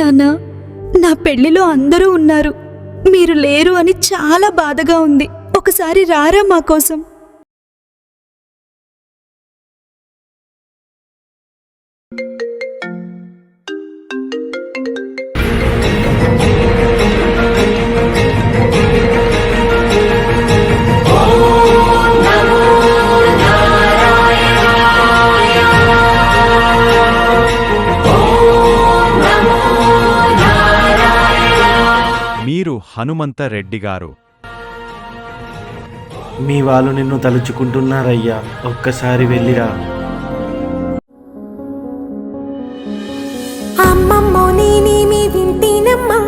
నాన్న, నా పెళ్లిలో అందరూ ఉన్నారు, మీరు లేరు అని చాలా బాధగా ఉంది. ఒకసారి రారా మా కోసం. మీరు హనుమంత రెడ్డి గారు. మీ వాళ్ళు నిన్ను తలుచుకుంటున్నారయ్యా, ఒక్కసారి వెళ్ళిరా. అమ్మమ్మో నేనేమి వింటేనమ్మా,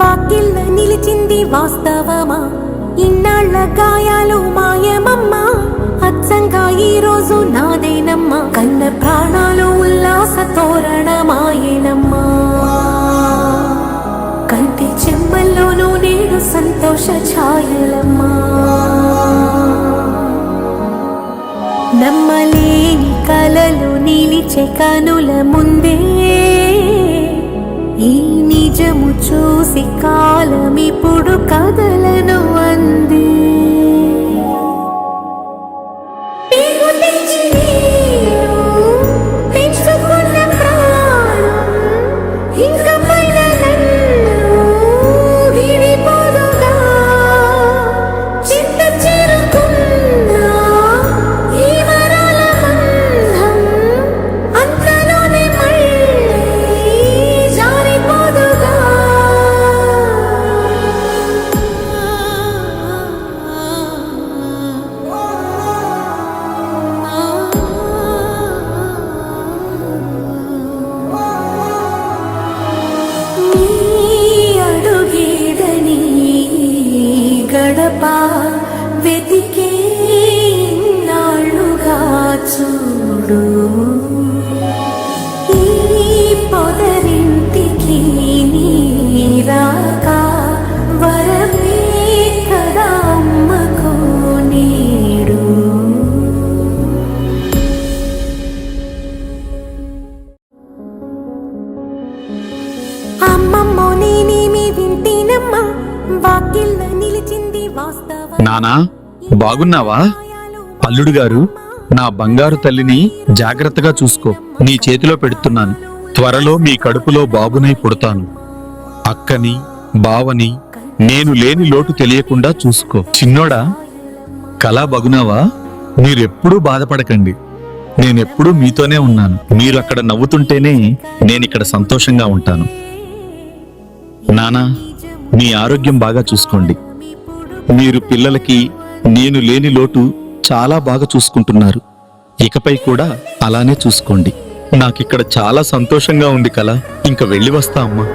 వాకిళ్ళ నిలిచింది వాస్తవమా? ఇన్నాళ్ల గాయాలు మాయమమ్మా, అచ్చంగా ఈ రోజు నాదేనమ్మా. కన్న ప్రాణాలు ఉల్లాస తోరణమాయేనమ్మా, కంటి చెమ్మల్లోనూ నేడు సంతోష ఛాయలమ్మా. నమ్మలేని కలలు నిలిచే కనుల ముందే, ఈ నిజము చూసి కాలమిప్పుడు కదలను అంది. వెతికే నాళ్ళుగా చూడు, ఈ పొదరింటికి నీరాక వరమే కదా అమ్మకు నీడు. అమ్మమ్మో నేనేమి వింటేనమ్మా, వాకిళ్ళ నిలిచింది వాస్తవ. నానా, బాగున్నావా? అల్లుడు గారు, నా బంగారు తల్లిని జాగ్రత్తగా చూసుకో. నీ చేతిలో పెడుతున్నాను. త్వరలో మీ కడుపులో బాబునై పుడతాను. అక్కని బావని నేను లేని లోటు తెలియకుండా చూసుకో. చిన్నోడా, కళా బాగున్నావా? మీరెప్పుడూ బాధపడకండి. నేనెప్పుడూ మీతోనే ఉన్నాను. మీరు అక్కడ నవ్వుతుంటేనే నేనిక్కడ సంతోషంగా ఉంటాను. నానా, మీ ఆరోగ్యం బాగా చూసుకోండి. మీరు పిల్లలకి నేను లేని లోటు చాలా బాగా చూసుకుంటున్నారు. ఇకపై కూడా అలానే చూసుకోండి. నాకిక్కడ చాలా సంతోషంగా ఉంది కళ. ఇంక వెళ్ళి వస్తా అమ్మా.